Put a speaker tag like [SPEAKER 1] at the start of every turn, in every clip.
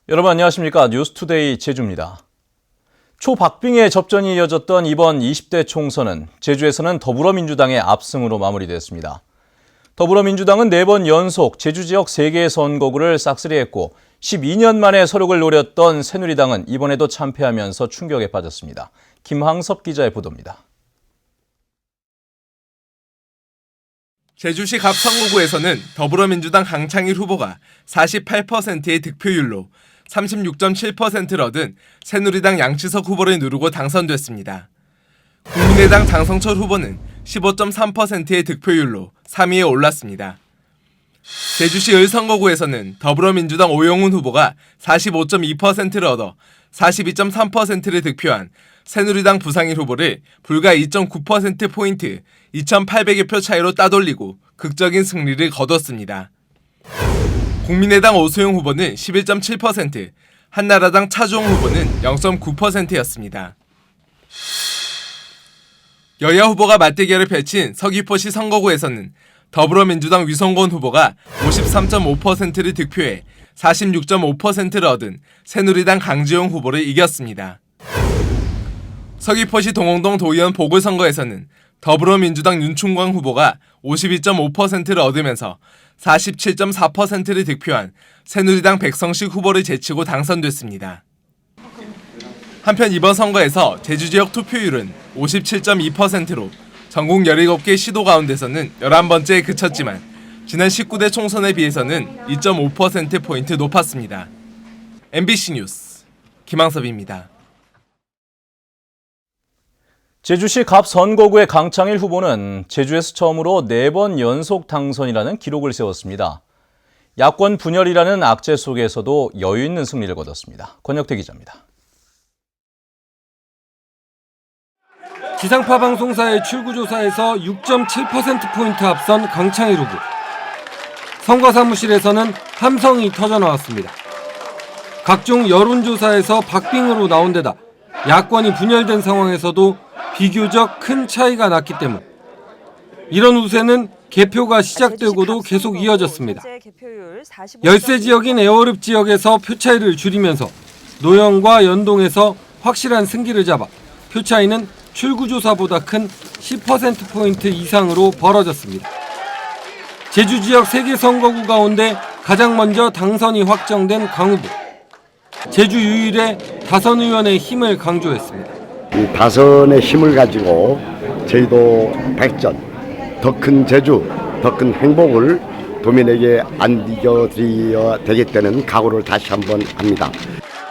[SPEAKER 1] 여러분 안녕하십니까? 뉴스투데이 제주입니다. 초박빙의 접전이 이어졌던 이번 20대 총선은 제주에서는 더불어민주당의 압승으로 마무리됐습니다. 더불어민주당은 4번 연속 제주 지역 3개의 선거구를 싹쓸이했고 12년 만에 서력을 노렸던 새누리당은 이번에도 참패하면서 충격에 빠졌습니다. 김항섭 기자의 보도입니다.
[SPEAKER 2] 제주시 갑선거구에서는 더불어민주당 강창일 후보가 48%의 득표율로 36.7%를 얻은 새누리당 양치석 후보를 누르고 당선됐습니다. 국민의당 장성철 후보는 15.3%의 득표율로 3위에 올랐습니다. 제주시 을선거구에서는 더불어민주당 오영훈 후보가 45.2%를 얻어 42.3%를 득표한 새누리당 부상일 후보를 불과 2.9%포인트 2,800여 표 차이로 따돌리고 극적인 승리를 거뒀습니다. 국민의당 오수영 후보는 11.7%, 한나라당 차주홍 후보는 0.9%였습니다. 여야 후보가 맞대결을 펼친 서귀포시 선거구에서는 더불어민주당 위성권 후보가 53.5%를 득표해 46.5%를 얻은 새누리당 강지용 후보를 이겼습니다. 서귀포시 동홍동 도의원 보궐선거에서는 더불어민주당 윤충광 후보가 52.5%를 얻으면서 47.4%를 득표한 새누리당 백성식 후보를 제치고 당선됐습니다. 한편 이번 선거에서 제주 지역 투표율은 57.2%로 전국 17개 시도 가운데서는 11번째에 그쳤지만 지난 19대 총선에 비해서는 2.5%포인트 높았습니다. MBC 뉴스 김항섭입니다.
[SPEAKER 1] 제주시 갑선거구의 강창일 후보는 제주에서 처음으로 4번 연속 당선이라는 기록을 세웠습니다. 야권 분열이라는 악재 속에서도 여유 있는 승리를 거뒀습니다. 권혁태 기자입니다.
[SPEAKER 3] 지상파 방송사의 출구조사에서 6.7%포인트 앞선 강창일 후보. 선거 사무실에서는 함성이 터져나왔습니다. 각종 여론조사에서 박빙으로 나온 데다 야권이 분열된 상황에서도 비교적 큰 차이가 났기 때문 이런 우세는 개표가 시작되고도 계속 이어졌습니다. 열세 지역인 애월읍 지역에서 표 차이를 줄이면서 노영과 연동에서 확실한 승기를 잡아 표 차이는 출구조사보다 큰 10%포인트 이상으로 벌어졌습니다. 제주 지역 3개 선거구 가운데 가장 먼저 당선이 확정된 강 후보. 제주 유일의 다선 의원의 힘을 강조했습니다.
[SPEAKER 4] 이 다선의 힘을 가지고 저희도 발전, 더 큰 제주, 더 큰 행복을 도민에게 안겨드려야 되겠다는 각오를 다시 한번 합니다.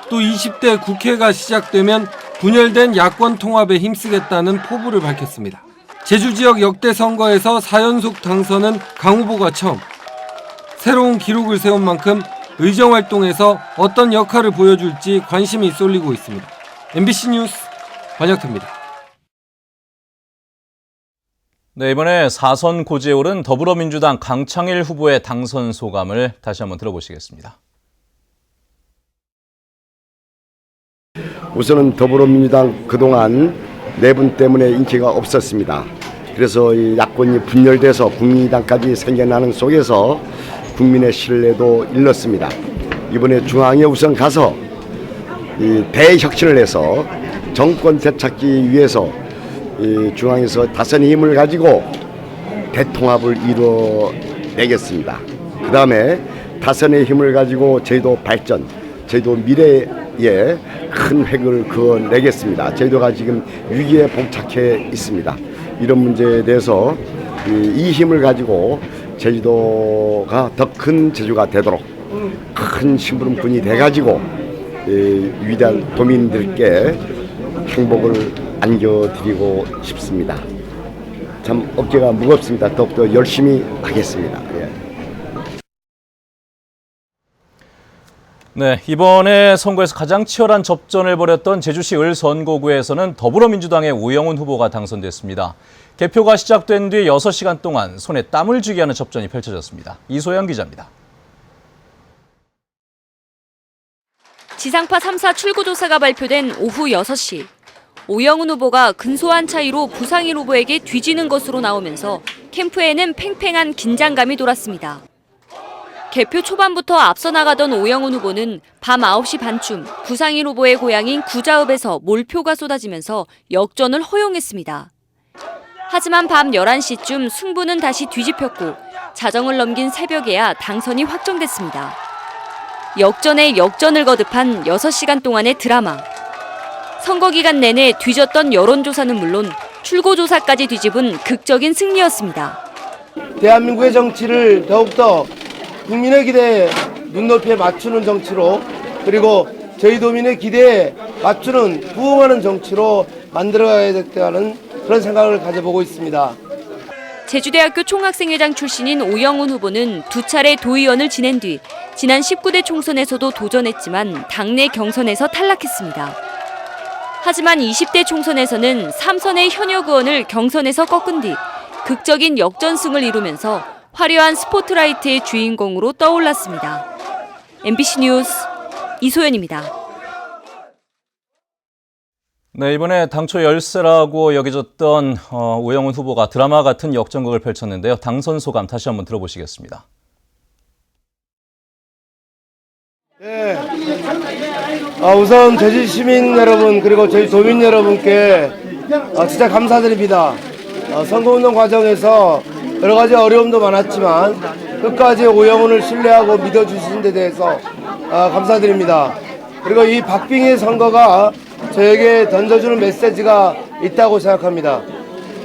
[SPEAKER 3] 또 20대 국회가 시작되면 분열된 야권 통합에 힘쓰겠다는 포부를 밝혔습니다. 제주 지역 역대 선거에서 4연속 당선은 강 후보가 처음. 새로운 기록을 세운 만큼 의정활동에서 어떤 역할을 보여줄지 관심이 쏠리고 있습니다. MBC 뉴스 권혁태입니다.
[SPEAKER 1] 네, 이번에 4선 고지에 오른 더불어민주당 강창일 후보의 당선 소감을 다시 한번 들어보시겠습니다.
[SPEAKER 4] 우선은 더불어민주당 그동안 내분 때문에 인기가 없었습니다. 그래서 이 야권이 분열돼서 국민의당까지 생겨나는 속에서 국민의 신뢰도 잃었습니다. 이번에 중앙에 우선 가서 이 대혁신을 해서 정권 되찾기 위해서 이 중앙에서 다선의 힘을 가지고 대통합을 이뤄내겠습니다. 그 다음에 다선의 힘을 가지고 저희도 발전, 저희도 미래에 큰 획을 그어내겠습니다. 저희도가 지금 위기에 봉착해 있습니다. 이런 문제에 대해서 이 힘을 가지고 제주도가 더 큰 제주가 되도록 큰 심부름꾼이 돼가지고 위대한 도민들께 행복을 안겨드리고 싶습니다. 참 어깨가 무겁습니다. 더욱더 열심히 하겠습니다.
[SPEAKER 1] 네, 이번에 선거에서 가장 치열한 접전을 벌였던 제주시 을선거구에서는 더불어민주당의 오영훈 후보가 당선됐습니다. 개표가 시작된 뒤 6시간 동안 손에 땀을 쥐게 하는 접전이 펼쳐졌습니다. 이소영 기자입니다.
[SPEAKER 5] 지상파 3사 출구조사가 발표된 오후 6시. 오영훈 후보가 근소한 차이로 부상일 후보에게 뒤지는 것으로 나오면서 캠프에는 팽팽한 긴장감이 돌았습니다. 개표 초반부터 앞서 나가던 오영훈 후보는 밤 9시 반쯤 구상일 후보의 고향인 구자읍에서 몰표가 쏟아지면서 역전을 허용했습니다. 하지만 밤 11시쯤 승부는 다시 뒤집혔고 자정을 넘긴 새벽에야 당선이 확정됐습니다. 역전에 역전을 거듭한 6시간 동안의 드라마. 선거 기간 내내 뒤졌던 여론조사는 물론 출고조사까지 뒤집은 극적인 승리였습니다.
[SPEAKER 6] 대한민국의 정치를 더욱더 국민의 기대에 눈높이에 맞추는 정치로, 그리고 저희 도민의 기대에 맞추는 부응하는 정치로 만들어가야 되겠다는 그런 생각을 가져보고 있습니다.
[SPEAKER 5] 제주대학교 총학생회장 출신인 오영훈 후보는 2차례 도의원을 지낸 뒤 지난 19대 총선에서도 도전했지만 당내 경선에서 탈락했습니다. 하지만 20대 총선에서는 3선의 현역 의원을 경선에서 꺾은 뒤 극적인 역전승을 이루면서 화려한 스포트라이트의 주인공으로 떠올랐습니다. MBC 뉴스 이소연입니다.
[SPEAKER 1] 네, 이번에 당초 열세라고 여겨졌던 오영훈 후보가 드라마 같은 역전극을 펼쳤는데요. 당선 소감 다시 한번 들어보시겠습니다.
[SPEAKER 6] 네. 우선 제주 시민 여러분, 그리고 저희 도민 여러분께 진짜 감사드립니다. 선거운동 과정에서 여러 가지 어려움도 많았지만 끝까지 오영훈을 신뢰하고 믿어주신 데 대해서 감사드립니다. 그리고 이 박빙의 선거가 저에게 던져주는 메시지가 있다고 생각합니다.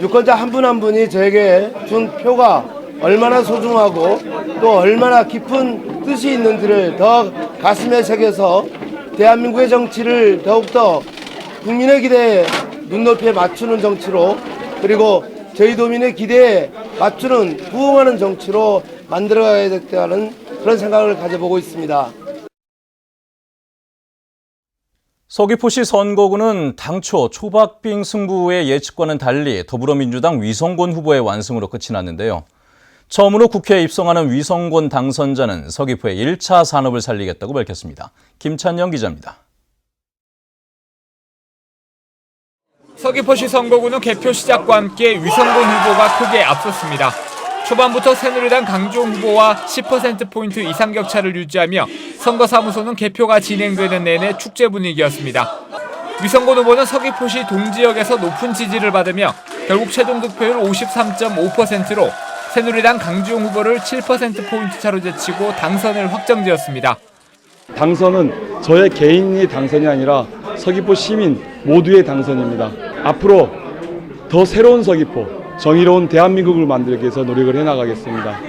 [SPEAKER 6] 유권자 한 분 한 분이 저에게 준 표가 얼마나 소중하고 또 얼마나 깊은 뜻이 있는지를 더 가슴에 새겨서 대한민국의 정치를 더욱더 국민의 기대에 눈높이에 맞추는 정치로, 그리고 저희 도민의 기대에 맞추는 부응하는 정치로 만들어가야 되겠다는 그런 생각을 가져보고 있습니다.
[SPEAKER 1] 서귀포시 선거구는 당초 초박빙 승부의 예측과는 달리 더불어민주당 위성곤 후보의 완승으로 끝이 났는데요. 처음으로 국회에 입성하는 위성곤 당선자는 서귀포의 1차 산업을 살리겠다고 밝혔습니다. 김찬영 기자입니다.
[SPEAKER 7] 서귀포시 선거구는 개표 시작과 함께 위성곤 후보가 크게 앞섰습니다. 초반부터 새누리당 강종 후보와 10%포인트 이상 격차를 유지하며 선거사무소는 개표가 진행되는 내내 축제 분위기였습니다. 위성곤 후보는 서귀포시 동지역에서 높은 지지를 받으며 결국 최종 득표율 53.5%로 새누리당 강지용 후보를 7%포인트 차로 제치고 당선을 확정지었습니다.
[SPEAKER 8] 당선은 저의 개인의 당선이 아니라 서귀포 시민 모두의 당선입니다. 앞으로 더 새로운 서귀포, 정의로운 대한민국을 만들기 위해서 노력을 해나가겠습니다.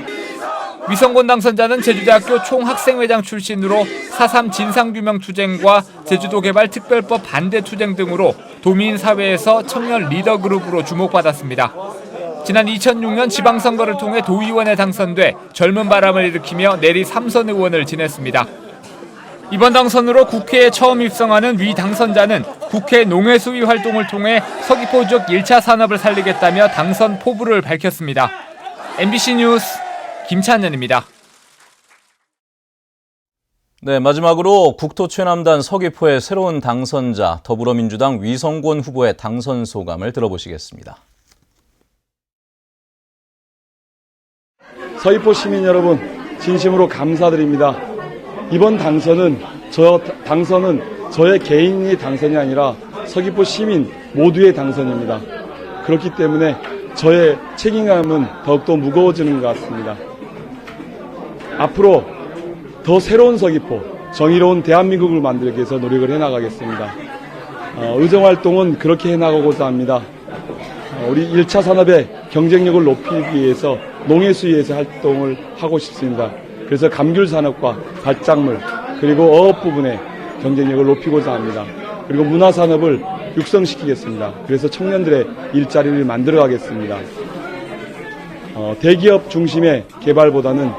[SPEAKER 7] 위성곤 당선자는 제주대학교 총학생회장 출신으로 4.3 진상규명투쟁과 제주도개발특별법 반대투쟁 등으로 도민사회에서 청년 리더그룹으로 주목받았습니다. 지난 2006년 지방선거를 통해 도의원에 당선돼 젊은 바람을 일으키며 내리 3선 의원을 지냈습니다. 이번 당선으로 국회에 처음 입성하는 위 당선자는 국회 농해수위 활동을 통해 서귀포 지역 1차 산업을 살리겠다며 당선 포부를 밝혔습니다. MBC 뉴스 김찬현입니다.
[SPEAKER 1] 네, 마지막으로 국토최남단 서귀포의 새로운 당선자 더불어민주당 위성곤 후보의 당선 소감을 들어보시겠습니다.
[SPEAKER 8] 서귀포 시민 여러분, 진심으로 감사드립니다. 이번 당선은 저의 개인의 당선이 아니라 서귀포 시민 모두의 당선입니다. 그렇기 때문에 저의 책임감은 더욱더 무거워지는 것 같습니다. 앞으로 더 새로운 서귀포, 정의로운 대한민국을 만들기 위해서 노력을 해나가겠습니다. 의정활동은 그렇게 해나가고자 합니다. 우리 1차 산업의 경쟁력을 높이기 위해서 농해수위에서 활동을 하고 싶습니다. 그래서 감귤산업과 발작물 그리고 어업 부분의 경쟁력을 높이고자 합니다. 그리고 문화산업을 육성시키겠습니다. 그래서 청년들의 일자리를 만들어가겠습니다. 대기업 중심의 개발보다는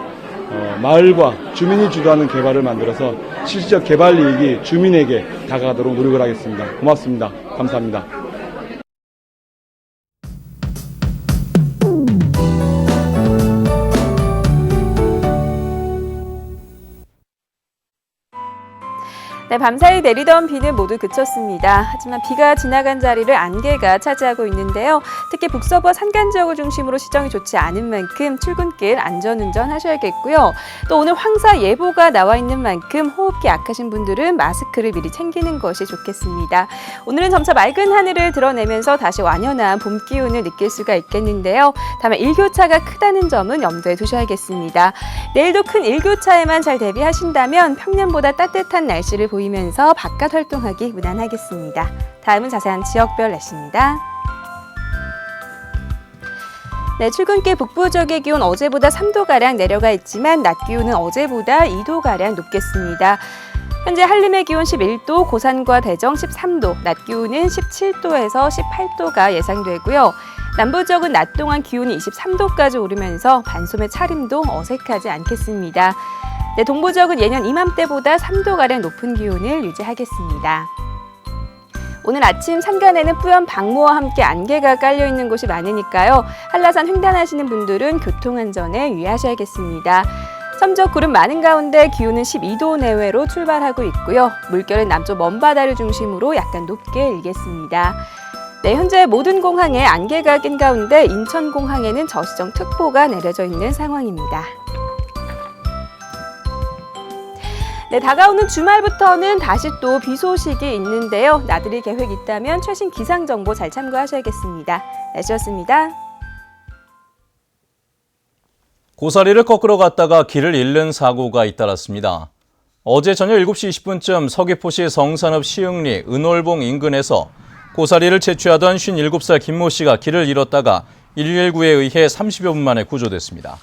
[SPEAKER 8] 마을과 주민이 주도하는 개발을 만들어서 실질적 개발 이익이 주민에게 다가가도록 노력을 하겠습니다. 고맙습니다. 감사합니다.
[SPEAKER 9] 네, 밤사이 내리던 비는 모두 그쳤습니다. 하지만 비가 지나간 자리를 안개가 차지하고 있는데요. 특히 북서부와 산간 지역을 중심으로 시정이 좋지 않은 만큼 출근길 안전운전 하셔야겠고요. 또 오늘 황사예보가 나와 있는 만큼 호흡기 약하신 분들은 마스크를 미리 챙기는 것이 좋겠습니다. 오늘은 점차 맑은 하늘을 드러내면서 다시 완연한 봄 기운을 느낄 수가 있겠는데요. 다만 일교차가 크다는 점은 염두에 두셔야겠습니다. 내일도 큰 일교차에만 잘 대비하신다면 평년보다 따뜻한 날씨를 보이면서 바깥 활동하기 무난하겠습니다. 다음은 자세한 지역별 날씨입니다. 네, 출근길 북부 지역의 기온 어제보다 3도가량 내려가 있지만 낮 기온은 어제보다 2도가량 높겠습니다. 현재 한림의 기온 11도, 고산과 대정 13도, 낮 기온은 17도에서 18도가 예상되고요. 남부 지역은 낮 동안 기온이 23도까지 오르면서 반소매 차림도 어색하지 않겠습니다. 네, 동부 지역은 예년 이맘때보다 3도가량 높은 기온을 유지하겠습니다. 오늘 아침 산간에는 뿌연 방모와 함께 안개가 깔려있는 곳이 많으니까요. 한라산 횡단하시는 분들은 교통안전에 유의하셔야겠습니다. 섬적 구름 많은 가운데 기온은 12도 내외로 출발하고 있고요. 물결은 남쪽 먼바다를 중심으로 약간 높게 일겠습니다. 네, 현재 모든 공항에 안개가 낀 가운데 인천공항에는 저시정 특보가 내려져 있는 상황입니다. 네, 다가오는 주말부터는 다시 또 비 소식이 있는데요. 나들이 계획 있다면 최신 기상 정보 잘 참고하셔야겠습니다. 날씨였습니다.
[SPEAKER 1] 고사리를 꺾으러 갔다가 길을 잃는 사고가 잇따랐습니다. 어제 저녁 7시 20분쯤 서귀포시 성산읍 시흥리 은월봉 인근에서 고사리를 채취하던 57살 김모 씨가 길을 잃었다가 119에 의해 30여 분 만에 구조됐습니다.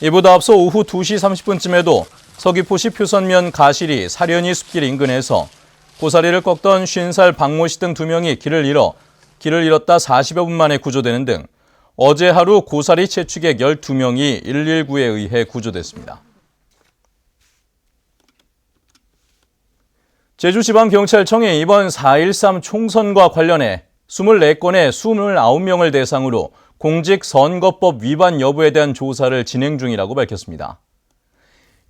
[SPEAKER 1] 이보다 앞서 오후 2시 30분쯤에도 서귀포시 표선면 가시리 사려니 숲길 인근에서 고사리를 꺾던 50살 박모 씨 등 2명이 길을 잃었다 40여 분 만에 구조되는 등 어제 하루 고사리 채취객 12명이 119에 의해 구조됐습니다. 제주지방경찰청이 이번 4.13 총선과 관련해 24건의 29명을 대상으로 공직선거법 위반 여부에 대한 조사를 진행 중이라고 밝혔습니다.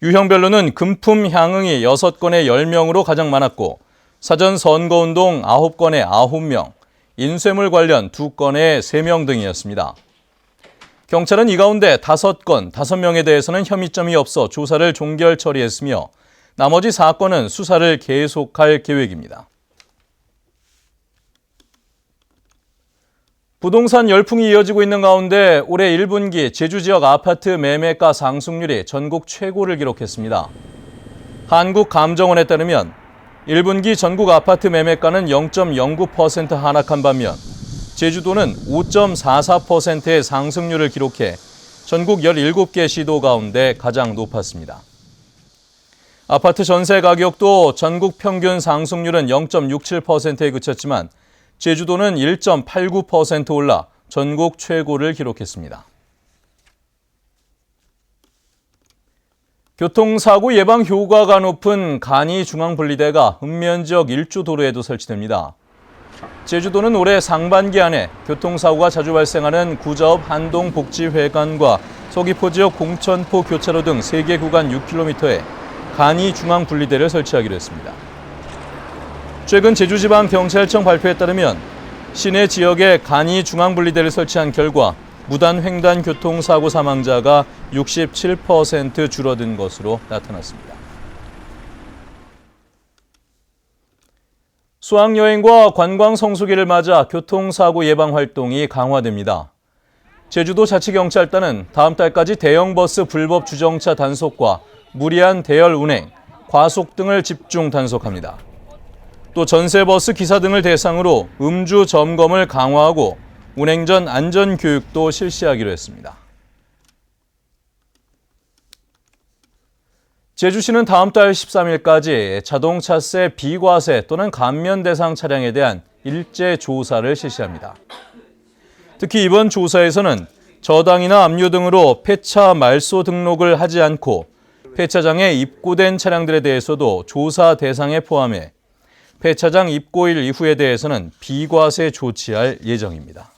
[SPEAKER 1] 유형별로는 금품 향응이 6건에 10명으로 가장 많았고 사전 선거운동 9건에 9명, 인쇄물 관련 2건에 3명 등이었습니다. 경찰은 이 가운데 5건, 5명에 대해서는 혐의점이 없어 조사를 종결 처리했으며 나머지 4건은 수사를 계속할 계획입니다. 부동산 열풍이 이어지고 있는 가운데 올해 1분기 제주 지역 아파트 매매가 상승률이 전국 최고를 기록했습니다. 한국감정원에 따르면 1분기 전국 아파트 매매가는 0.09% 하락한 반면 제주도는 5.44%의 상승률을 기록해 전국 17개 시도 가운데 가장 높았습니다. 아파트 전세 가격도 전국 평균 상승률은 0.67%에 그쳤지만 제주도는 1.89% 올라 전국 최고를 기록했습니다. 교통사고 예방 효과가 높은 간이중앙분리대가 읍면지역 1주 도로에도 설치됩니다. 제주도는 올해 상반기 안에 교통사고가 자주 발생하는 구자읍 한동복지회관과 서귀포 지역 공천포 교차로 등 3개 구간 6km에 간이중앙분리대를 설치하기로 했습니다. 최근 제주지방경찰청 발표에 따르면 시내 지역에 간이중앙분리대를 설치한 결과 무단 횡단 교통사고 사망자가 67% 줄어든 것으로 나타났습니다. 수학여행과 관광 성수기를 맞아 교통사고 예방 활동이 강화됩니다. 제주도 자치경찰단은 다음 달까지 대형버스 불법 주정차 단속과 무리한 대열 운행, 과속 등을 집중 단속합니다. 또 전세버스 기사 등을 대상으로 음주 점검을 강화하고 운행 전 안전교육도 실시하기로 했습니다. 제주시는 다음 달 13일까지 자동차세 비과세 또는 감면 대상 차량에 대한 일제 조사를 실시합니다. 특히 이번 조사에서는 저당이나 압류 등으로 폐차 말소 등록을 하지 않고 폐차장에 입고된 차량들에 대해서도 조사 대상에 포함해 폐차장 입고일 이후에 대해서는 비과세 조치할 예정입니다.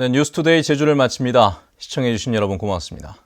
[SPEAKER 1] 네, 뉴스투데이 제주를 마칩니다. 시청해주신 여러분 고맙습니다.